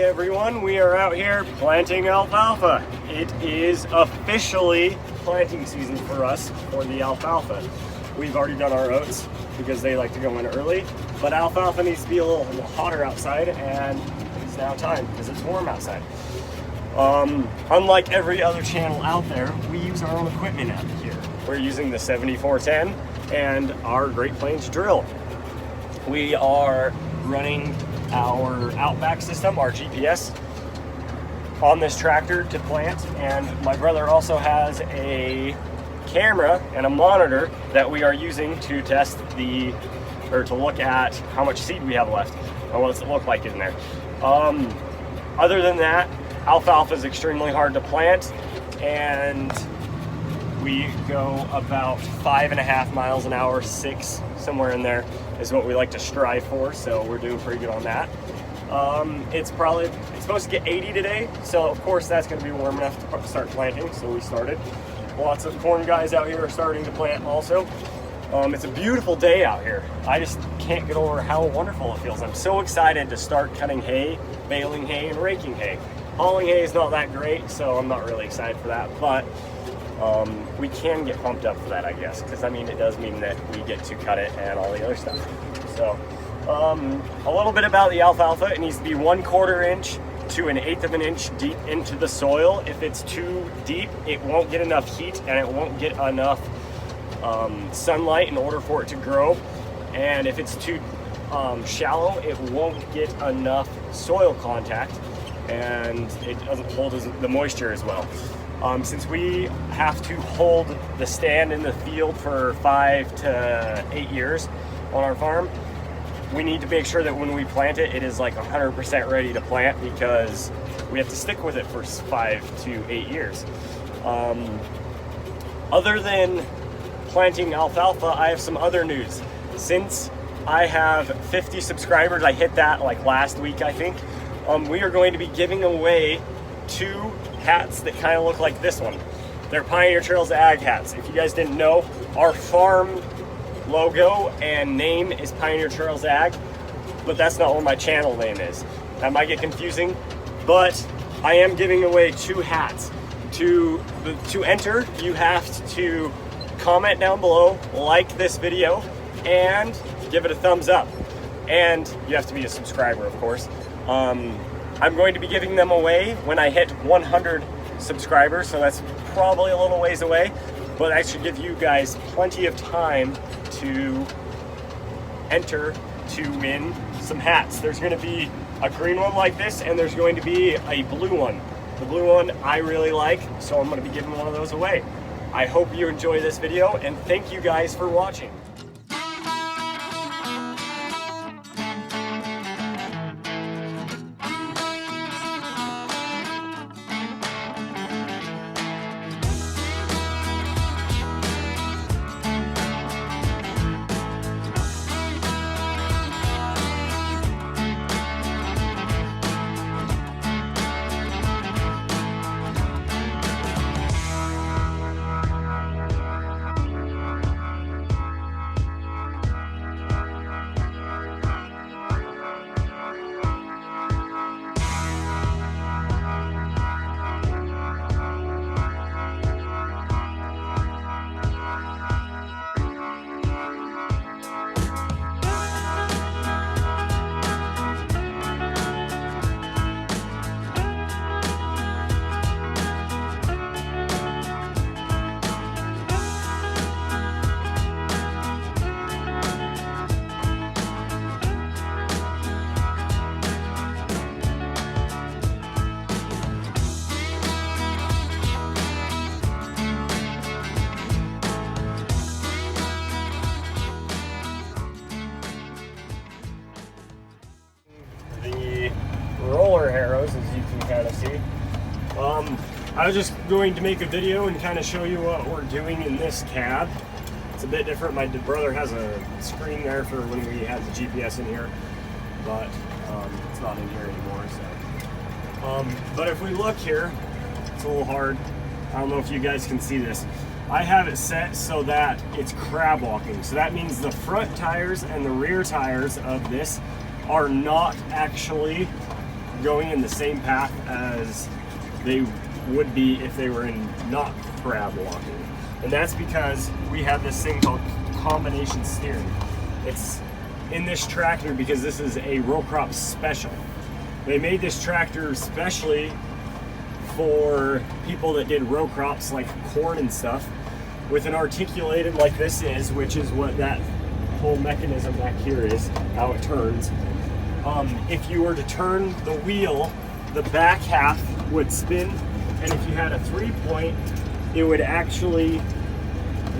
everyone, we are out here planting alfalfa. It is officially planting season for us for the alfalfa. We've already done our oats because they like to go in early, but alfalfa needs to be a little hotter outside, and it's now time because it's warm outside. Unlike every other channel out there, we use our own equipment out here. We're using the 7410 and our Great Plains drill. We are running our Outback system, our GPS, on this tractor to plant, and my brother also has a camera and a monitor that we are using to test to look at how much seed we have left and what does it look like in there. Other than that, alfalfa is extremely hard to plant, and we go about 5.5 miles an hour, 6, somewhere in there is what we like to strive for, so we're doing pretty good on that. It's supposed to get 80 today, so of course that's going to be warm enough to start planting, so we started. Lots of corn guys out here are starting to plant also. It's a beautiful day out here. I just can't get over how wonderful it feels. I'm so excited to start cutting hay, baling hay, and raking hay. Hauling hay is not that great, so I'm not really excited for that, but we can get pumped up for that, I guess, because I mean, it does mean that we get to cut it and all the other stuff. So a little bit about the alfalfa. It needs to be 1/4 inch to 1/8 of an inch deep into the soil. If it's too deep, it won't get enough heat and it won't get enough sunlight in order for it to grow. And if it's too shallow, it won't get enough soil contact and it doesn't hold the moisture as well. Since we have to hold the stand in the field for 5 to 8 years on our farm, we need to make sure that when we plant it, it is like 100% ready to plant, because we have to stick with it for 5 to 8 years. Other than planting alfalfa, I have some other news. Since I have 50 subscribers, I hit that like last week, I think, we are going to be giving away 2 hats that kind of look like this one. They're Pioneer Trails Ag hats. If you guys didn't know, our farm logo and name is Pioneer Trails Ag, but that's not what my channel name is. That might get confusing, but I am giving away 2 hats. To enter, you have to comment down below, like this video, and give it a thumbs up. And you have to be a subscriber, of course. I'm going to be giving them away when I hit 100 subscribers, so that's probably a little ways away, but that should give you guys plenty of time to enter to win some hats. There's going to be a green one like this, and there's going to be a blue one. The blue one I really like, so I'm going to be giving one of those away. I hope you enjoy this video, and thank you guys for watching. Roller harrows, as you can kind of see. I was just going to make a video and kind of show you what we're doing in this cab. It's a bit different. My brother has a screen there for when we have the GPS in here, but it's not in here anymore. So, but if we look here, it's a little hard. I don't know if you guys can see this. I have it set so that it's crab walking. So that means the front tires and the rear tires of this are not actually going in the same path as they would be if they were in not crab walking. And that's because we have this thing called combination steering. It's in this tractor because this is a row crop special. They made this tractor specially for people that did row crops like corn and stuff, with an articulated like this is, which is what that whole mechanism back here is, how it turns. If you were to turn the wheel, the back half would spin, and if you had a 3-point, it would actually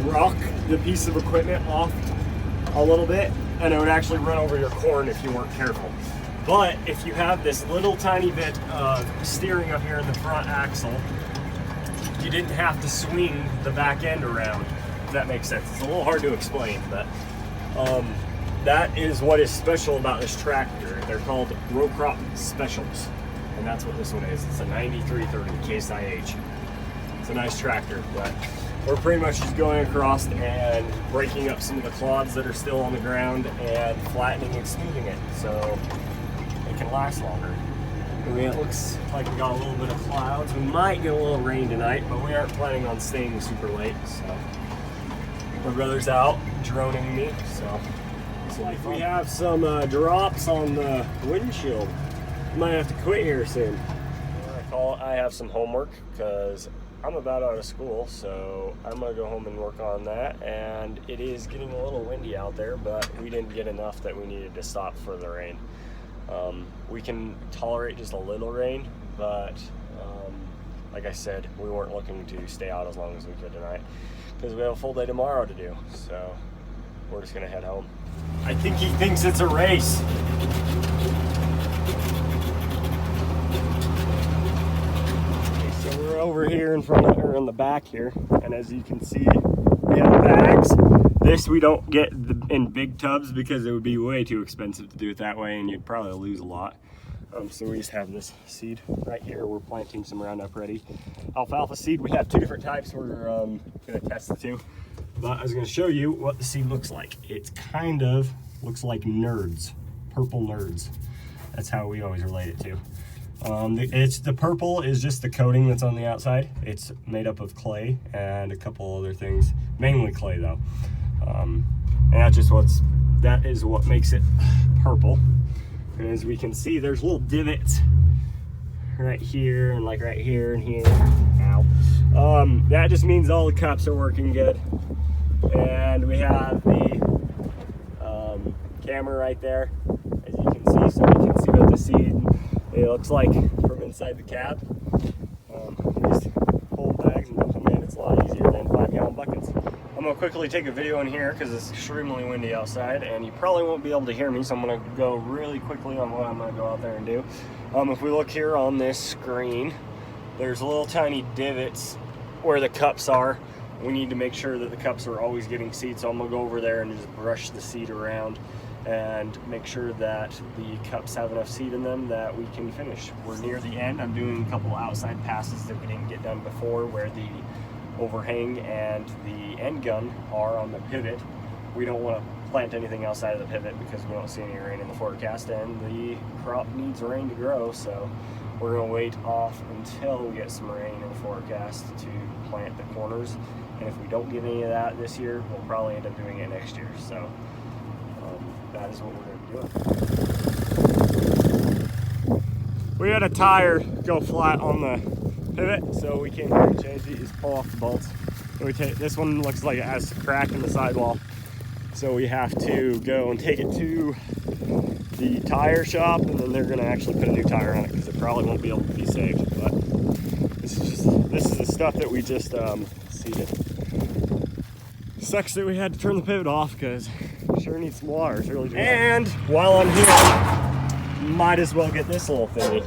rock the piece of equipment off a little bit, and it would actually run over your corn if you weren't careful. But if you have this little tiny bit of steering up here in the front axle, you didn't have to swing the back end around, if that makes sense. It's a little hard to explain, but that is what is special about this tractor. They're called row crop specials, and that's what this one is. It's a 9330 Case IH. It's a nice tractor, but we're pretty much just going across and breaking up some of the clods that are still on the ground and flattening and smoothing it so it can last longer. I mean, it looks like we got a little bit of clouds. We might get a little rain tonight, but we aren't planning on staying super late, so. My brother's out droning me, so. Like we have some drops on the windshield. Might have to quit here soon. I have some homework because I'm about out of school, so I'm gonna go home and work on that. And it is getting a little windy out there, but we didn't get enough that we needed to stop for the rain. We can tolerate just a little rain, but like I said, we weren't looking to stay out as long as we could tonight because we have a full day tomorrow to do. So we're just gonna head home. I think he thinks it's a race. Okay, so we're over here in front of, or in the back here, and as you can see, we have bags. This we don't get in big tubs because it would be way too expensive to do it that way, and you'd probably lose a lot. So we just have this seed right here. We're planting some Roundup Ready alfalfa seed. We have two different types. We're gonna test the two. But I was going to show you what the seed looks like. It kind of looks like nerds, purple nerds. That's how we always relate it to. The purple is just the coating that's on the outside. It's made up of clay and a couple other things, mainly clay though. And that is what makes it purple. And as we can see, there's little divots right here and like right here and here. Ow. That just means all the cups are working good. And we have the camera right there, as you can see, so you can see what the seed it looks like from inside the cab. Just hold bags and dump them in. It's a lot easier than 5-gallon buckets. I'm gonna quickly take a video in here because it's extremely windy outside, and you probably won't be able to hear me, so I'm gonna go really quickly on what I'm gonna go out there and do. If we look here on this screen, there's little tiny divots where the cups are. We need to make sure that the cups are always getting seed, so I'm gonna go over there and just brush the seed around and make sure that the cups have enough seed in them that we can finish. We're near the end. I'm doing a couple outside passes that we didn't get done before, where the overhang and the end gun are on the pivot. We don't want to plant anything outside of the pivot because we don't see any rain in the forecast, and the crop needs rain to grow, so we're going to wait off until we get some rain in the forecast to plant the corners. And if we don't get any of that this year, we'll probably end up doing it next year. So that is what we're going to be doing. We had a tire go flat on the pivot, so we came here to change these, pull off the bolts. This one looks like it has a crack in the sidewall, so we have to go and take it to the tire shop, and then they're going to actually put a new tire on it because it probably won't be able to be saved. But this is the stuff that we just seeded. Sucks that we had to turn the pivot off because it sure needs some water. It's really dry. And while I'm here, might as well get this little thingy.